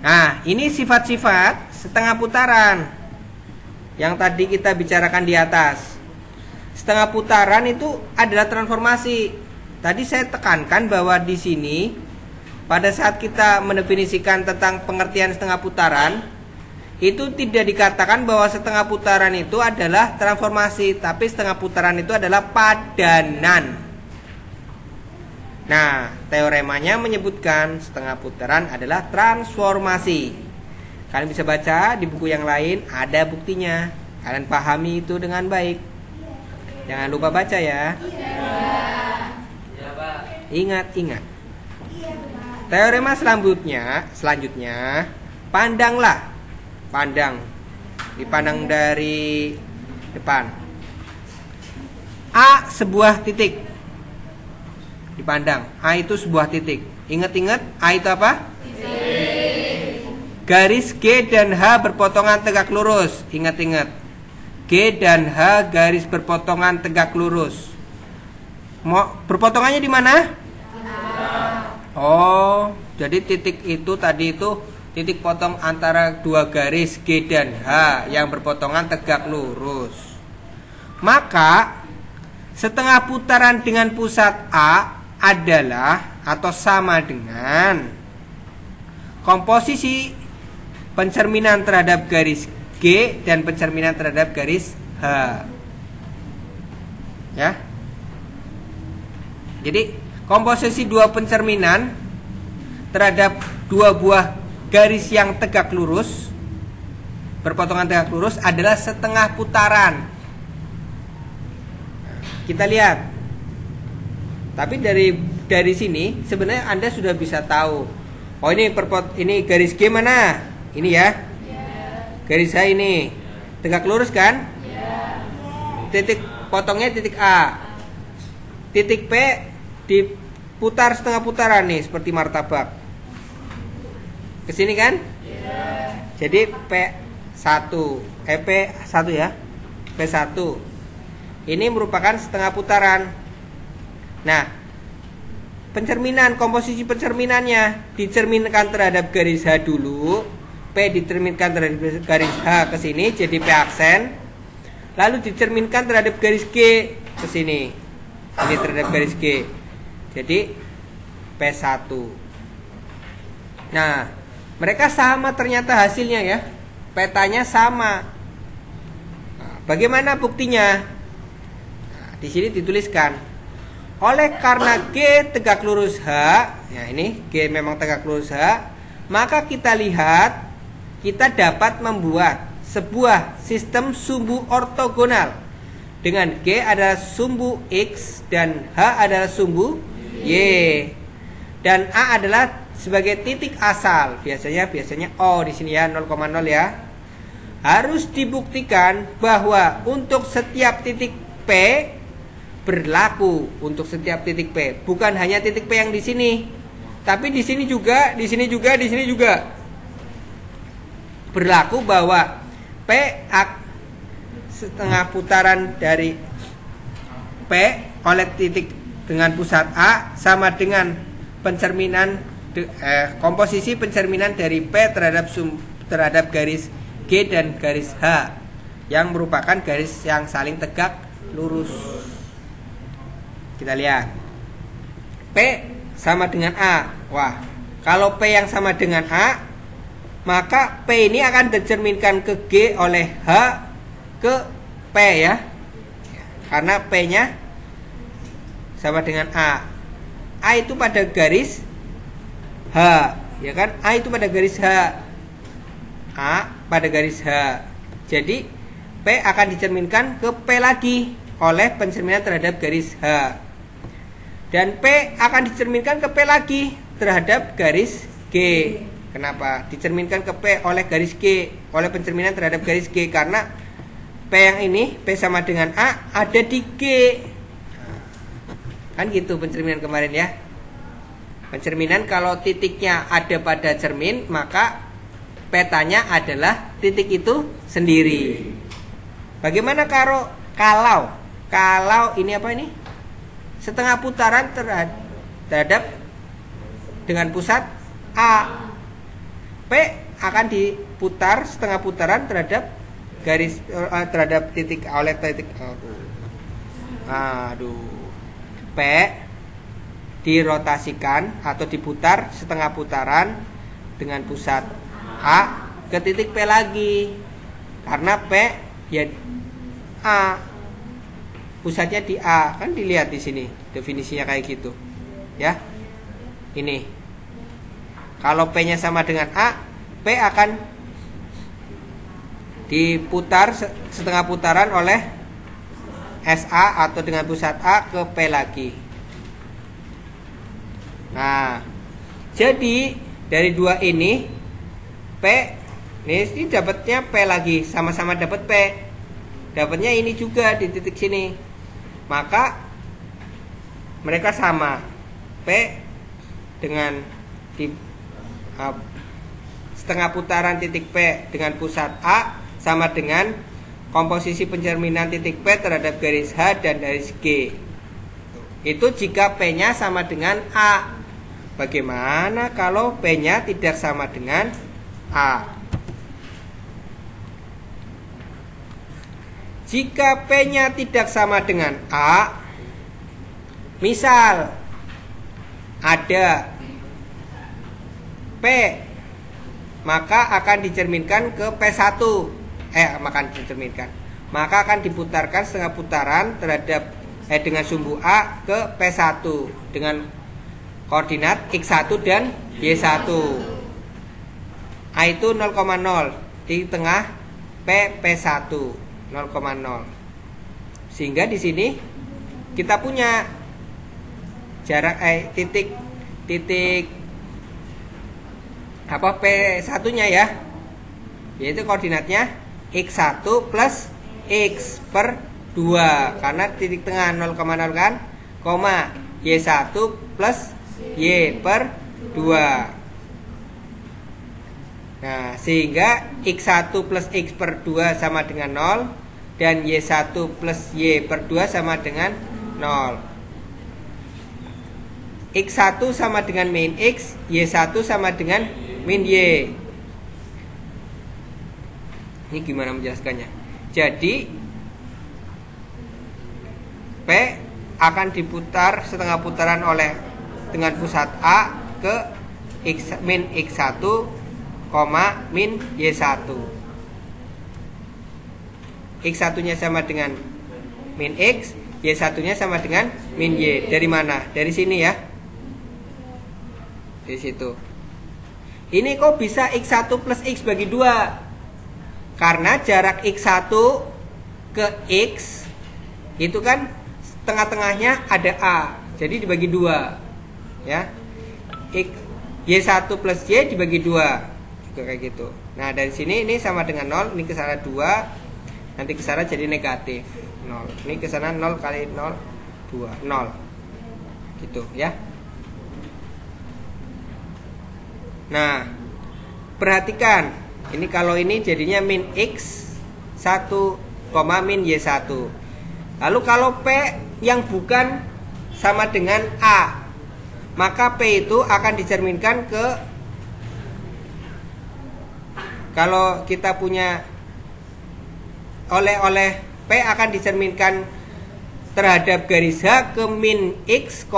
Nah, ini sifat-sifat setengah putaran yang tadi kita bicarakan di atas. Setengah putaran itu adalah transformasi. Tadi saya tekankan bahwa di sini pada saat kita mendefinisikan tentang pengertian setengah putaran, itu tidak dikatakan bahwa setengah putaran itu adalah transformasi, tapi setengah putaran itu adalah padanan. Nah, teoremanya menyebutkan setengah putaran adalah transformasi. Kalian bisa baca di buku yang lain, ada buktinya. Kalian pahami itu dengan baik. Jangan lupa baca ya. Ingat-ingat. Teorema selanjutnya, pandanglah. Pandang. Dipandang dari depan. A sebuah titik. Dipandang, A itu sebuah titik. Ingat-ingat, A itu apa? Titik. Garis G dan H berpotongan tegak lurus. Ingat-ingat, G dan H garis berpotongan tegak lurus. Mau berpotongannya di mana? Oh, jadi titik itu tadi itu titik potong antara dua garis G dan H yang berpotongan tegak lurus. Maka setengah putaran dengan pusat A adalah atau sama dengan komposisi pencerminan terhadap garis G dan pencerminan terhadap garis H. Ya. Jadi komposisi dua pencerminan terhadap dua buah garis yang tegak lurus, berpotongan tegak lurus adalah setengah putaran. Kita lihat. Tapi dari sini sebenarnya Anda sudah bisa tahu. Oh, ini garis G mana? Ini ya. Garis H ini tegak lurus kan? Titik potongnya titik A. Titik P diputar setengah putaran nih seperti martabak. Kesini kan? Jadi P1 ya. P1 ini merupakan setengah putaran. Nah, pencerminan, komposisi pencerminannya dicerminkan terhadap garis H dulu. P dicerminkan terhadap garis H ke sini jadi P aksen. Lalu dicerminkan terhadap garis G ke sini. Ini terhadap garis G. Jadi P1. Nah, mereka sama ternyata hasilnya ya. Petanya sama. Nah, bagaimana buktinya? Nah, di sini dituliskan. Oleh karena G tegak lurus H, ya ini G memang tegak lurus H, maka kita lihat kita dapat membuat sebuah sistem sumbu ortogonal dengan G adalah sumbu X dan H adalah sumbu Y dan A adalah sebagai titik asal. Biasanya O di sini ya 0,0 ya. Harus dibuktikan bahwa untuk setiap titik P berlaku untuk setiap titik P, bukan hanya titik P yang di sini, tapi di sini juga, di sini juga, di sini juga berlaku bahwa P setengah putaran dari P oleh titik dengan pusat A sama dengan pencerminan komposisi pencerminan dari P terhadap garis G dan garis H yang merupakan garis yang saling tegak lurus. Kita lihat P sama dengan A. Wah, kalau P yang sama dengan A, maka P ini akan dicerminkan ke G oleh H ke P ya. Karena P-nya sama dengan A. A itu pada garis H, ya kan? A itu pada garis H. A pada garis H. Jadi P akan dicerminkan ke P lagi oleh pencerminan terhadap garis H. Dan P akan dicerminkan ke P lagi terhadap garis G. Kenapa? Dicerminkan ke P oleh garis G, oleh pencerminan terhadap garis G, karena P yang ini, P sama dengan A, ada di G. Kan gitu pencerminan kemarin ya. Pencerminan kalau titiknya ada pada cermin, maka petanya adalah titik itu sendiri. Bagaimana kalau ini apa ini? Setengah putaran terhadap dengan pusat A. P akan diputar setengah putaran terhadap garis terhadap titik oleh titik P dirotasikan atau diputar setengah putaran dengan pusat A ke titik P lagi, karena P ya A, pusatnya di A, kan dilihat di sini definisinya kayak gitu ya. Ini kalau P-nya sama dengan A, P akan diputar setengah putaran oleh SA atau dengan pusat A ke P lagi. Nah, jadi dari dua ini P ini dapatnya P lagi, sama-sama dapat P. Dapatnya ini juga di titik sini. Maka mereka sama. P dengan di setengah putaran titik P dengan pusat A sama dengan komposisi pencerminan titik P terhadap garis H dan garis G. Itu jika P-nya sama dengan A. Bagaimana kalau P-nya tidak sama dengan A? Jika P-nya tidak sama dengan A, misal ada P, maka akan dicerminkan ke P1. Maka akan diputarkan setengah putaran terhadap dengan sumbu A ke P1 dengan koordinat X1 dan Y1. A itu 0,0 di tengah P1 0,0. Sehingga di sini kita punya jarak titik P1-nya ya, yaitu koordinatnya X1 plus X per 2, karena titik tengah 0,0 kan, koma Y1 plus Y per 2. Nah, sehingga X1 plus X per 2 sama dengan 0, dan Y1 plus Y per 2 sama dengan 0. X1 sama dengan min X, Y1 sama dengan min Y. Ini gimana menjelaskannya? Jadi P akan diputar setengah putaran oleh dengan pusat A ke min X1, min Y1. X1-nya sama dengan min X, Y1-nya sama dengan min Y. Dari mana? Dari sini ya. Di situ. Ini kok bisa X1 plus X bagi 2? Karena jarak X1 ke X itu kan tengah-tengahnya ada A, jadi dibagi 2 ya. Y1 plus Y dibagi 2 juga kayak gitu. Nah, dari sini ini sama dengan 0, ini ke sana 2, nanti ke sana jadi negatif 0. Ini ke sana 0 kali 0 2, 0 gitu ya. Nah, perhatikan, ini kalau ini jadinya min X1, min Y1. Lalu kalau P yang bukan sama dengan A, maka P itu akan dicerminkan ke, kalau kita punya oleh P akan dicerminkan terhadap garis H ke min X,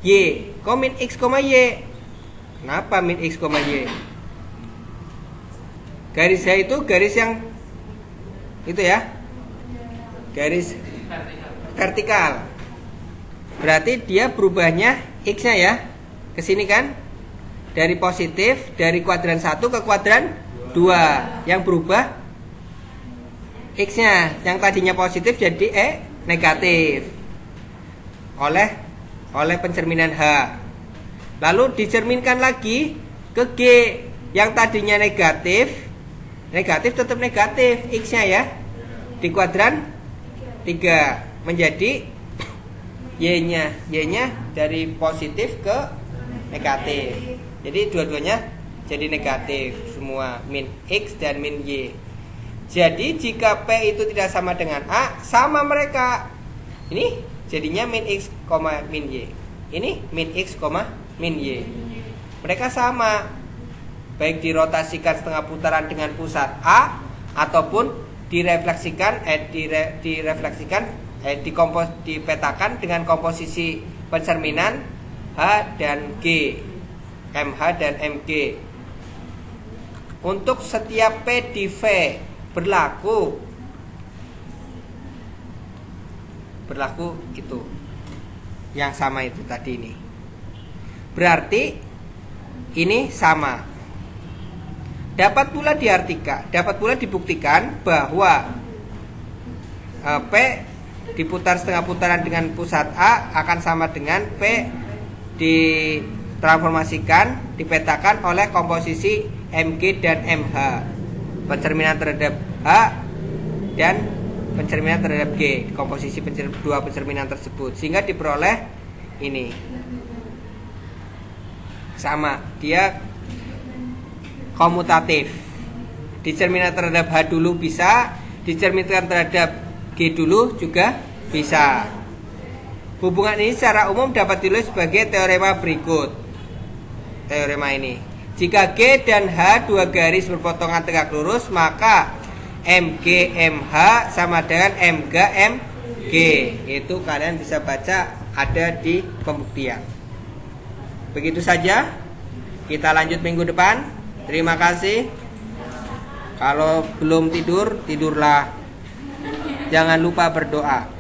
Y. Kok min X, Y? Kenapa min X, Y? Garis H itu garis yang itu ya, garis vertikal. Berarti dia berubahnya X-nya ya, ke sini kan, dari positif, dari kuadran 1 ke kuadran 2. Yang berubah X-nya, yang tadinya positif jadi negatif oleh pencerminan H. Lalu dicerminkan lagi ke G, yang tadinya negatif tetap negatif X-nya ya, di kuadran 3 menjadi Y-nya dari positif ke negatif. Jadi dua-duanya jadi negatif semua, min X dan min Y. Jadi jika P itu tidak sama dengan A, sama mereka. Ini jadinya min X, min Y. Ini min X, min Y. Mereka sama. baik dirotasikan setengah putaran dengan pusat A ataupun dipetakan dengan komposisi pencerminan H dan G, MH dan MG. Untuk setiap P di V berlaku itu yang sama itu tadi ini. Berarti ini sama. Dapat pula dibuktikan bahwa P diputar setengah putaran dengan pusat A akan sama dengan P ditransformasikan, dipetakan oleh komposisi MG dan MH, pencerminan terhadap H dan pencerminan terhadap G, komposisi dua pencerminan tersebut, sehingga diperoleh ini sama, dia komutatif. Dicerminkan terhadap H dulu bisa, dicerminkan terhadap G dulu juga bisa. Hubungan ini secara umum dapat ditulis sebagai teorema berikut. Teorema ini, jika G dan H dua garis berpotongan tegak lurus, maka MG MH sama dengan MG MG. Itu kalian bisa baca ada di pembuktian. Begitu saja. Kita lanjut minggu depan. Terima kasih. Kalau belum tidur, tidurlah. Jangan lupa berdoa.